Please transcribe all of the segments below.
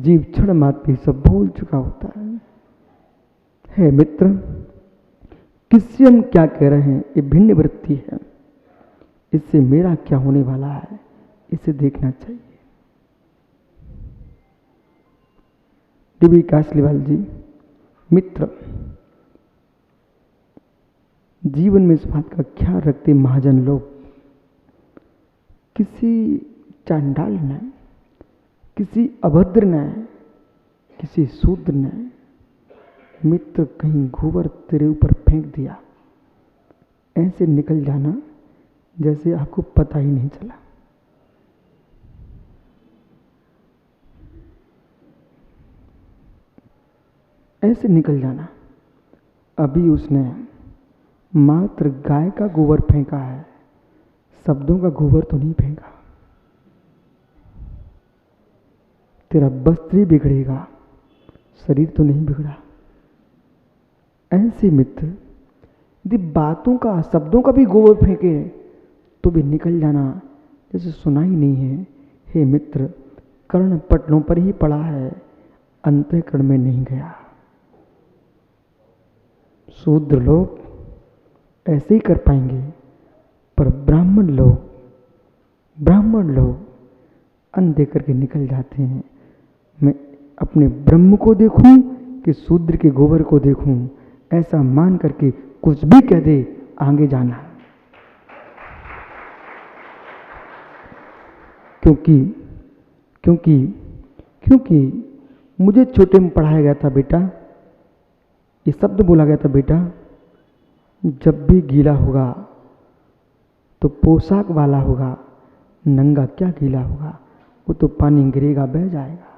जीव क्षण मात्र सब भूल चुका होता है मित्र, किससे हम क्या कह रहे हैं ये भिन्न वृत्ति है। इससे मेरा क्या होने वाला है इसे देखना चाहिए। डीबी कासलीवाल जी, मित्र जीवन में इस बात का ख्याल रखते महाजन लोग, किसी चांडाल ने, किसी अभद्र ने, किसी शूद्र ने मित्र कहीं गोबर तेरे ऊपर फेंक दिया, ऐसे निकल जाना जैसे आपको पता ही नहीं चला। ऐसे निकल जाना। अभी उसने मात्र गाय का गोबर फेंका है, शब्दों का गोबर तो नहीं फेंका। तेरा वस्त्र ही बिगड़ेगा, शरीर तो नहीं बिगड़ा। ऐसे मित्र यदि बातों का, शब्दों का भी गोबर फेंके तो भी निकल जाना जैसे सुना ही नहीं है। हे मित्र, कर्ण पटलों पर ही पड़ा है, अंतःकरण में नहीं गया। शूद्र लोग ऐसे ही कर पाएंगे, पर ब्राह्मण लोग अन्न दे करके निकल जाते हैं। मैं अपने ब्रह्म को देखूं कि शूद्र के गोबर को देखूं, ऐसा मान करके कुछ भी कह दे आगे जाना। क्योंकि मुझे छोटे में पढ़ाया गया था बेटा, ये शब्द बोला गया था बेटा, जब भी गीला होगा तो पोशाक वाला होगा, नंगा क्या गीला होगा, वो तो पानी गिरेगा बह जाएगा।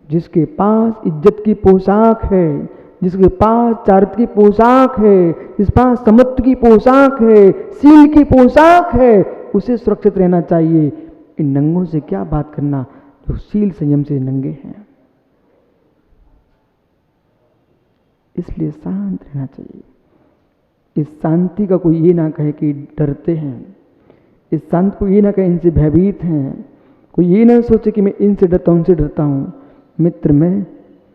जिसके पास इज्जत की पोशाक है, जिसके पास चारित्र की पोशाक है, जिसके पास समत्व की पोशाक है, सील की पोशाक है, उसे सुरक्षित रहना चाहिए। इन नंगों से क्या बात करना जो सील संयम से नंगे हैं। इसलिए शांत रहना चाहिए। इस शांति का कोई ये ना कहे कि डरते हैं, इस शांति को ये ना कहे इनसे भयभीत हैं, कोई ये ना सोचे कि मैं इनसे डरता हूं, उनसे डरता हूं। मित्र, मैं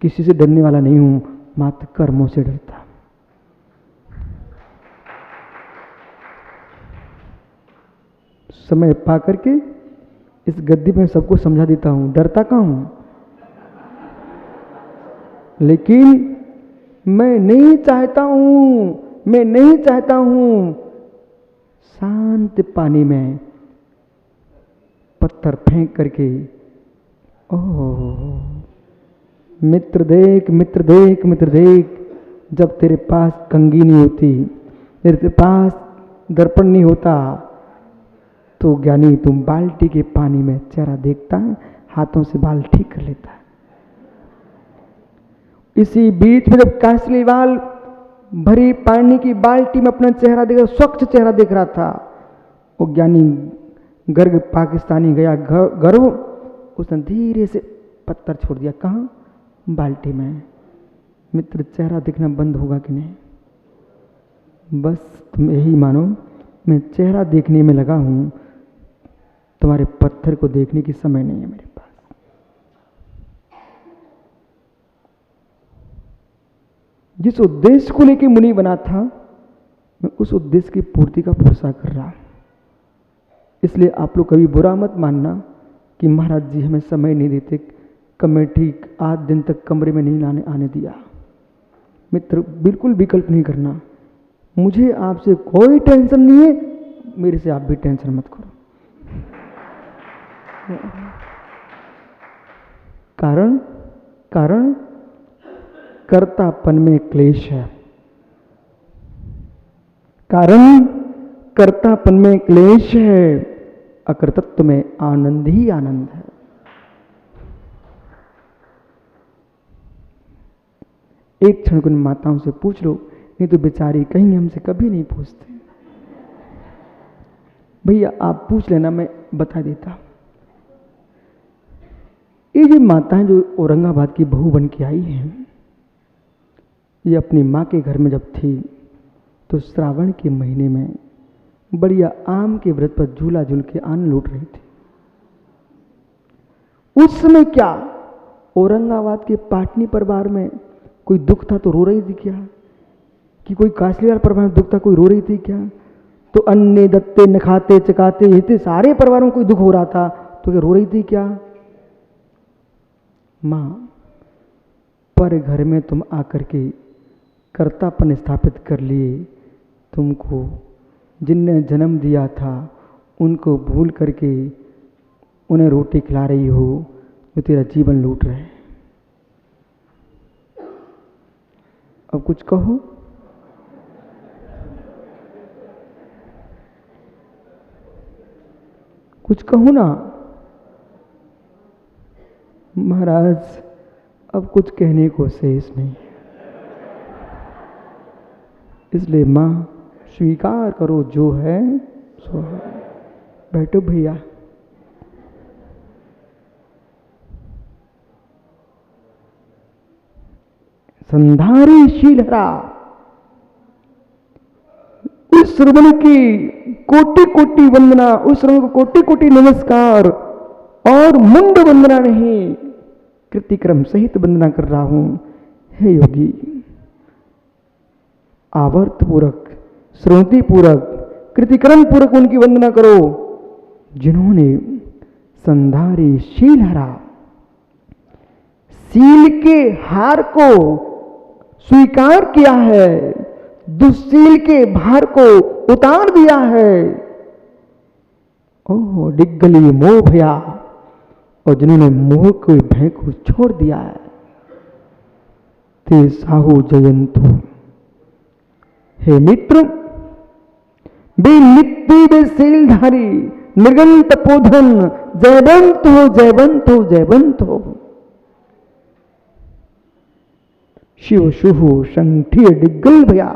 किसी से डरने वाला नहीं हूं, मात्र कर्मों से डरता। समय पा करके इस गद्दी में सबको समझा देता हूं, डरता कहाँ हूं। लेकिन मैं नहीं चाहता हूं शांत पानी में पत्थर फेंक करके, ओह मित्र देख, जब तेरे पास कंघी नहीं होती, तेरे पास दर्पण नहीं होता, तो ज्ञानी तुम बाल्टी के पानी में चेहरा देखता है, हाथों से बाल ठीक कर लेता है। इसी बीच में जब कासलीवाल भरी पानी की बाल्टी में अपना चेहरा देख, स्वच्छ चेहरा देख रहा था, वो ज्ञानी गर्ग पाकिस्तानी गया गर्व, उसने धीरे से पत्थर छोड़ दिया। कहाँ? बाल्टी में। मित्र, चेहरा दिखना बंद होगा कि नहीं? बस तुम यही मानो, मैं चेहरा देखने में लगा हूं, तुम्हारे पत्थर को देखने की समय नहीं है मेरे पास। जिस उद्देश्य को लेकर मुनि बना था, मैं उस उद्देश्य की पूर्ति का भरोसा कर रहा हूं। इसलिए आप लोग कभी बुरा मत मानना कि महाराज जी हमें समय नहीं देते, कमेटी 8 दिन तक कमरे में नहीं आने दिया। मित्र, बिल्कुल विकल्प नहीं करना। मुझे आपसे कोई टेंशन नहीं है, मेरे से आप भी टेंशन मत करो। कारण कर्तापन में क्लेश है। कर्तापन में क्लेश है, अकर्तृत्व में आनंद ही आनंद है। एक क्षण को माताओं से पूछ लो, नहीं तो बेचारी कहीं हमसे कभी नहीं पूछते। भैया आप पूछ लेना, मैं बता देता। ये जो माताएं जो औरंगाबाद की बहू बन के आई हैं, ये अपनी माँ के घर में जब थी तो श्रावण के महीने में बढ़िया आम के व्रत पर झूला झूल के आन लूट रही थी। उस समय क्या औरंगाबाद के पाटनी परिवार में कोई दुख था तो रो रही थी क्या? कि कोई कासलीवाल परिवार में दुख था, कोई रो रही थी क्या? तो अन्य दत्ते नखाते चकाते इतने सारे परिवारों को कोई दुख हो रहा था तो क्या रो रही थी क्या? माँ, पर घर में तुम आकर के कर्तापन स्थापित कर लिए, तुमको जिनने जन्म दिया था उनको भूल करके उन्हें रोटी खिला रही हो, जो तेरा जीवन लूट रहे हैं। अब कुछ कहो। कुछ कहो ना। महाराज, अब कुछ कहने को शेष नहीं, इसलिए माँ स्वीकार करो जो है सो है। बैठो भैया। संधारी शीलहरा, उस श्रवण की कोटि कोटि वंदना, उस श्रवण को कोटि कोटि नमस्कार, और मुंड वंदना नहीं, कृतिक्रम सहित वंदना कर रहा हूं। हे योगी, आवर्त पूर्वक, श्रुति पूर्वक, कृतिक्रम पूर्वक उनकी वंदना करो जिन्होंने संधारी शीलहरा, शील के हार को स्वीकार किया है, दुश्शील के भार को उतार दिया है। ओह डिग्गली मोह भया, और जिन्होंने मोह के भय को छोड़ दिया है, ते साहु जयंतु। हे मित्र, बे नित्य बे शीलधारी निर्गंत पोधन, जयवंत हो जयवंत हो जयवंत हो। शिव शुभ संठी डिग्गल भया,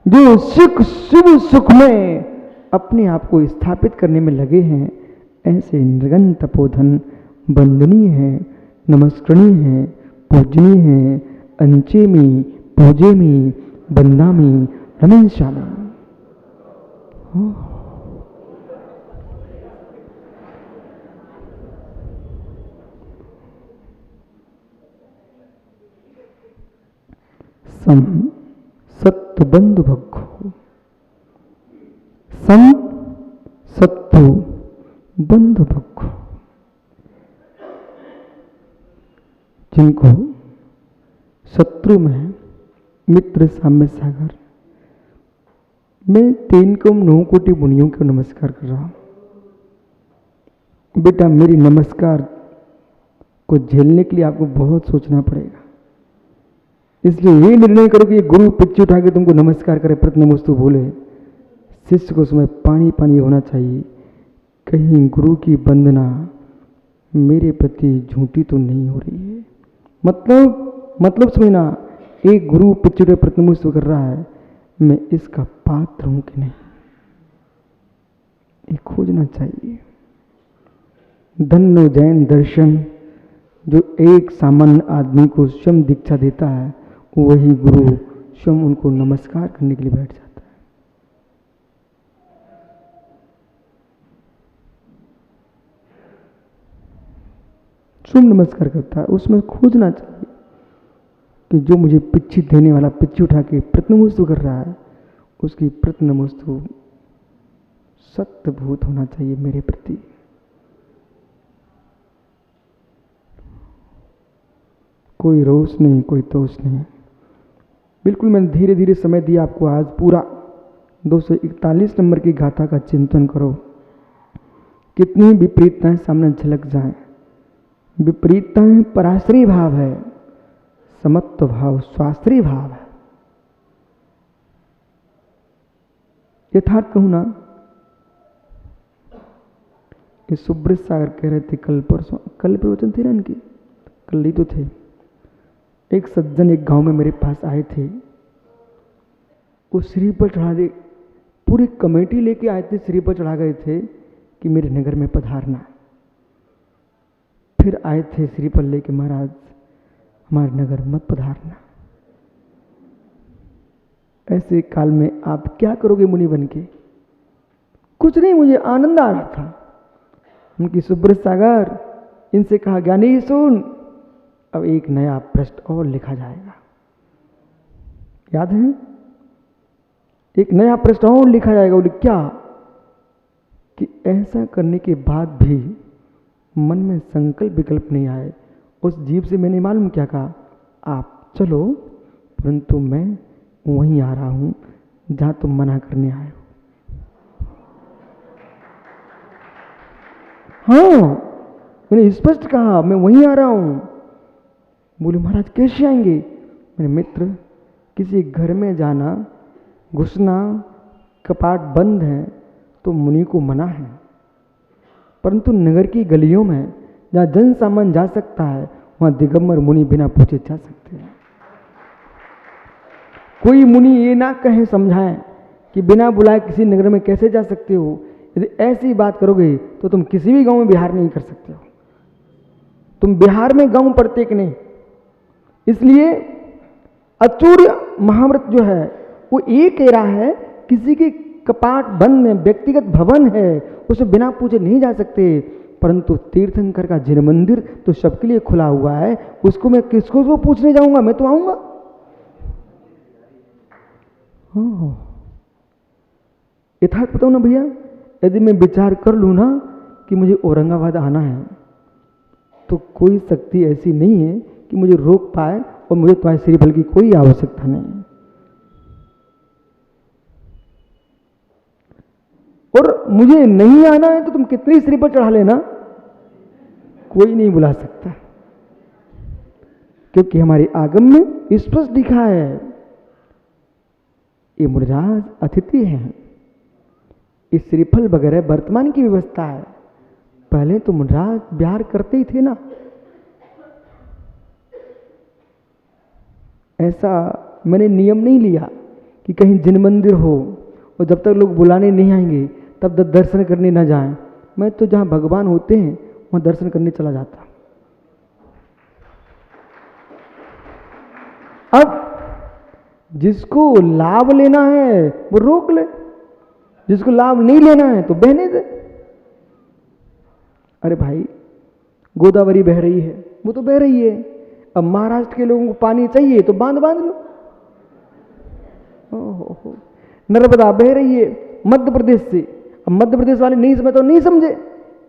जो सुख शुभ सुख में अपने आप को स्थापित करने में लगे हैं, ऐसे निर्गंत पोधन वंदनीय है, नमस्करणीय है, पूजनीय है, अंचेमी पूजेमी वंदामी रमेशामी। सम सत्व बंधु भक्खो, सम सत्व बंधु भक्खो। जिनको शत्रु में मित्र साम्य सागर, मैं 3 करोड़ 9 कोटि मुनियों को नमस्कार कर रहा हूं। बेटा, मेरी नमस्कार को झेलने के लिए आपको बहुत सोचना पड़ेगा, इसलिए ये निर्णय करो कि गुरु पिच्ची उठा के तुमको नमस्कार करे, प्रतनमस्तु बोले, शिष्य को उसमें पानी पानी होना चाहिए। कहीं गुरु की वंदना मेरे प्रति झूठी तो नहीं हो रही है। मतलब समझना, एक गुरु पिच्ची उठे प्रतनमस्तु कर रहा है, मैं इसका पात्र हूं कि नहीं, ये खोजना चाहिए। धन्नो जैन दर्शन, जो एक सामान्य आदमी को स्वयं दीक्षा देता है, वही गुरु स्वयं उनको नमस्कार करने के लिए बैठ जाता है। स्वयं नमस्कार करता है, उसमें खोजना चाहिए कि जो मुझे पिच्ची देने वाला पिच्ची उठा के प्रतनमस्तु कर रहा है, उसकी प्रतनमस्तु सत्यभूत होना चाहिए मेरे प्रति। कोई रोष नहीं, कोई दोष नहीं, बिल्कुल मैंने धीरे धीरे समय दिया आपको। आज पूरा 241 नंबर की गाथा का चिंतन करो, कितनी विपरीतताएं सामने झलक जाएं। विपरीतताएं पराश्रय भाव है, समत्व भाव स्वाश्रय भाव है। यथार्थ कहूं ना, ये सुब्रत सागर कह रहे थे कल परसों, कल प्रवचन थे ना इनके, कल ही तो थे। एक सज्जन एक गांव में मेरे पास आए थे, वो श्री पर चढ़ा दे, पूरी कमेटी लेके आए थे, श्री पर चढ़ा गए थे कि मेरे नगर में पधारना। फिर आए थे श्री पर लेके, महाराज हमारे नगर मत पधारना। ऐसे काल में आप क्या करोगे मुनि बन के? कुछ नहीं, मुझे आनंद आ रहा था। उनकी सुब्रत सागर, इनसे कहा ज्ञानी सुन, अब एक नया पृष्ठ और लिखा जाएगा। याद है? एक नया पृष्ठ और लिखा जाएगा। बोले क्या? कि ऐसा करने के बाद भी मन में संकल्प विकल्प नहीं आए। उस जीव से मैंने मालूम क्या कहा, आप चलो, परंतु मैं वहीं आ रहा हूं जहां तुम मना करने आए हो। हाँ, मैंने स्पष्ट कहा, मैं वहीं आ रहा हूं। बोले महाराज कैसे आएंगे? मेरे मित्र, किसी घर में जाना, घुसना, कपाट बंद है तो मुनि को मना है, परंतु नगर की गलियों में जहाँ जन सामान जा सकता है वहाँ दिगंबर मुनि बिना पूछे जा सकते हैं। कोई मुनि ये ना कहे समझाएं कि बिना बुलाए किसी नगर में कैसे जा सकते हो। यदि ऐसी बात करोगे तो तुम किसी भी गांव में बिहार नहीं कर सकते हो। तुम बिहार में गांव प्रत्येक नहीं। इसलिए अचूर्य महाव्रत जो है वो ये कह रहा है, किसी के कपाट बंद है, व्यक्तिगत भवन है, उसे बिना पूछे नहीं जा सकते, परंतु तीर्थंकर का जिन मंदिर तो सबके लिए खुला हुआ है, उसको मैं किसको को पूछने जाऊंगा? मैं तो आऊंगा। यथार्थ बताऊं ना भैया, यदि मैं विचार कर लूं ना कि मुझे औरंगाबाद आना है, तो कोई शक्ति ऐसी नहीं है कि मुझे रोक पाए, और मुझे तुम्हारे श्रीफल की कोई आवश्यकता नहीं। और मुझे नहीं आना है तो तुम कितनी श्रीफल चढ़ा लेना, कोई नहीं बुला सकता, क्योंकि हमारे आगम में स्पष्ट लिखा है, ये मुनिराज अतिथि हैं। इस श्रीफल वगैरह वर्तमान की व्यवस्था है, पहले तो मुनिराज बिहार करते ही थे ना। ऐसा मैंने नियम नहीं लिया कि कहीं जिन मंदिर हो और जब तक लोग बुलाने नहीं आएंगे तब तक दर्शन करने ना जाएं। मैं तो जहां भगवान होते हैं वहां दर्शन करने चला जाता। अब जिसको लाभ लेना है वो रोक ले, जिसको लाभ नहीं लेना है तो बहने दे। अरे भाई, गोदावरी बह रही है, वो तो बह रही है। अब महाराष्ट्र के लोगों को पानी चाहिए तो बांध बांध लो। नर्मदा बह रही है मध्य प्रदेश से, अब मध्य प्रदेश वाले नहीं समझे तो नहीं समझे,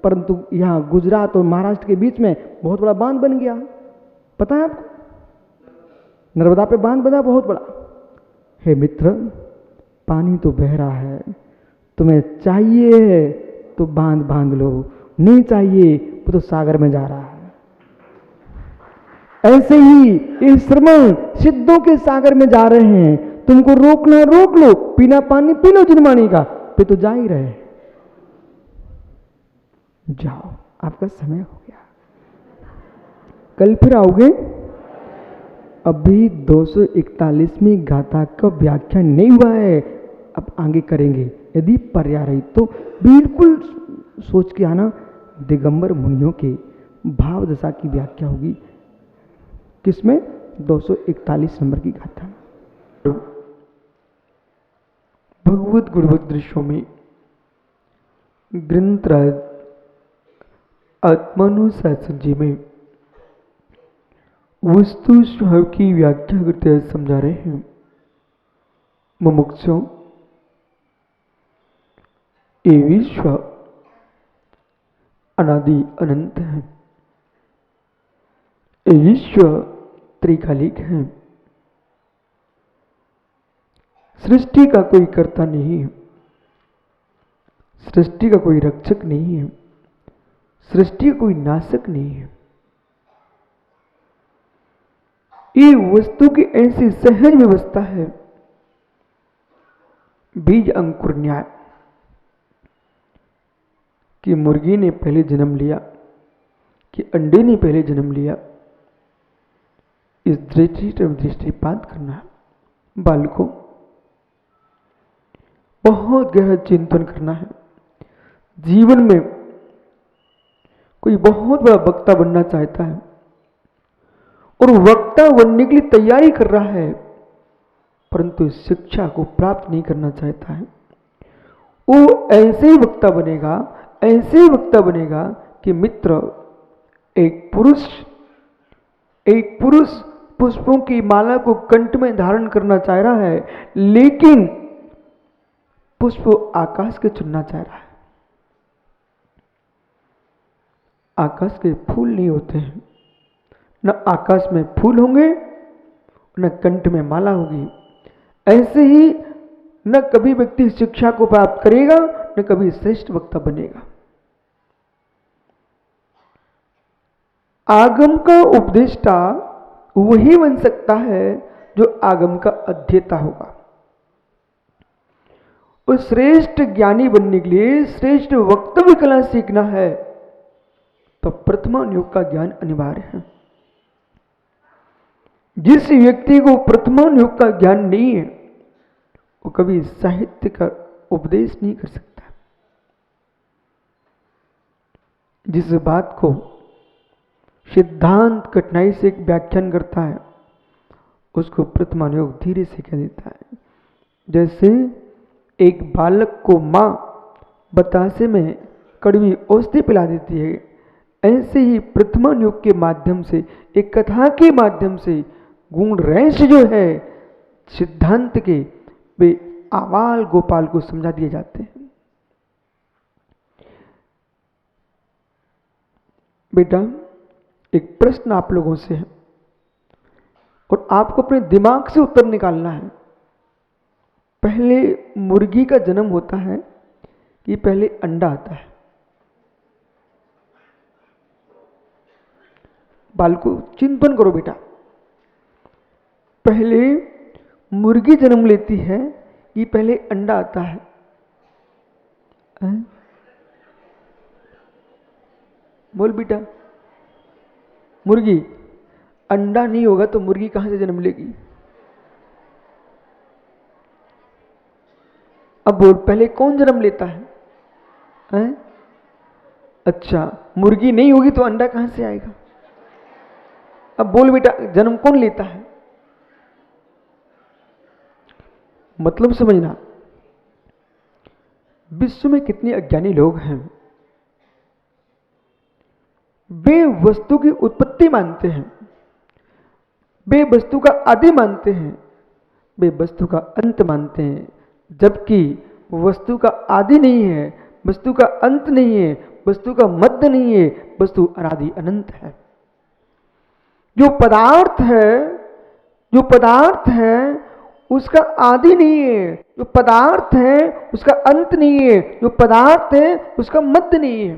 परंतु यहां गुजरात और महाराष्ट्र के बीच में बहुत बड़ा बांध बन गया। पता है आपको? नर्मदा पे बांध बना बहुत बड़ा। हे मित्र, पानी तो बह रहा है, तुम्हें चाहिए तो बांध बांध लो, नहीं चाहिए वो तो सागर में जा रहा है। ऐसे ही ये श्रमण सिद्धों के सागर में जा रहे हैं, तुमको रोकना रोक लो, पीना पानी पी लो जिनमानी का, पे तो जा ही रहे। जाओ, आपका समय हो गया, कल फिर आओगे। अभी 241वीं गाथा का व्याख्यान नहीं हुआ है, अब आगे करेंगे। यदि पर्याय रही तो बिल्कुल सोच के आना, दिगंबर मुनियों के भाव दशा की व्याख्या होगी। किसमें? 241 नंबर की गाथा। भगवत गुणवत दृश्यों में ग्रंथराज आत्मानुशासन जी में वस्तु स्वभाव की व्याख्या करते हुए समझा रहे हैं। मुमुक्षु ये विश्व अनादि अनंत है, ये विश्व त्रिकालिक है, सृष्टि का कोई कर्ता नहीं है, सृष्टि का कोई रक्षक नहीं है, सृष्टि का कोई नाशक नहीं है। ये वस्तु की ऐसी सहज व्यवस्था है, बीज अंकुर न्याय, कि मुर्गी ने पहले जन्म लिया, कि अंडे ने पहले जन्म लिया, इस दृष्टिपात करना है। बालकों, बहुत गहरा चिंतन करना है। जीवन में कोई बहुत बड़ा वक्ता बनना चाहता है और वक्ता बनने के लिए तैयारी कर रहा है, परंतु शिक्षा को प्राप्त नहीं करना चाहता है, वो ऐसे ही वक्ता बनेगा, ऐसे ही वक्ता बनेगा कि मित्र, एक पुरुष एक पुरुष पुष्पों की माला को कंठ में धारण करना चाह रहा है, लेकिन पुष्प आकाश के चुनना चाह रहा है। आकाश के फूल नहीं होते हैं, न आकाश में फूल होंगे न कंठ में माला होगी। ऐसे ही न कभी व्यक्ति शिक्षा को प्राप्त करेगा न कभी श्रेष्ठ वक्ता बनेगा। आगम का उपदेष्टा वही बन सकता है जो आगम का अध्येता होगा। उस श्रेष्ठ ज्ञानी बनने के लिए श्रेष्ठ वक्तव्य कला सीखना है तो प्रथमान योग का ज्ञान अनिवार्य है। जिस व्यक्ति को प्रथमान योग का ज्ञान नहीं है वो कभी साहित्य का उपदेश नहीं कर सकता। जिस बात को सिद्धांत कठिनाई से एक व्याख्यान करता है उसको प्रथमान योग धीरे से कह देता है। जैसे एक बालक को माँ बतासे में कड़वी औषधि पिला देती है, ऐसे ही प्रथमान योग के माध्यम से, एक कथा के माध्यम से गुण रहस्य जो है सिद्धांत के, वे आवाल गोपाल को समझा दिए जाते हैं। बेटा, एक प्रश्न आप लोगों से है और आपको अपने दिमाग से उत्तर निकालना है। पहले मुर्गी का जन्म होता है कि पहले अंडा आता है? बालको चिंतन करो बेटा। पहले मुर्गी जन्म लेती है कि पहले अंडा आता है? बोल बेटा। मुर्गी, अंडा नहीं होगा तो मुर्गी कहां से जन्म लेगी? अब बोल, पहले कौन जन्म लेता है? अच्छा, मुर्गी नहीं होगी तो अंडा कहां से आएगा? अब बोल बेटा, जन्म कौन लेता है? मतलब समझना, विश्व में कितने अज्ञानी लोग हैं। वे वस्तु की उत्पत्ति मानते हैं, वे वस्तु का आदि मानते हैं, वे वस्तु का अंत मानते हैं, जबकि वस्तु का आदि नहीं है, वस्तु का अंत नहीं है, वस्तु का मध्य नहीं है, वस्तु अनादि अनंत है। जो पदार्थ है उसका आदि नहीं है, जो पदार्थ है उसका अंत नहीं है, जो पदार्थ है उसका मध्य नहीं है।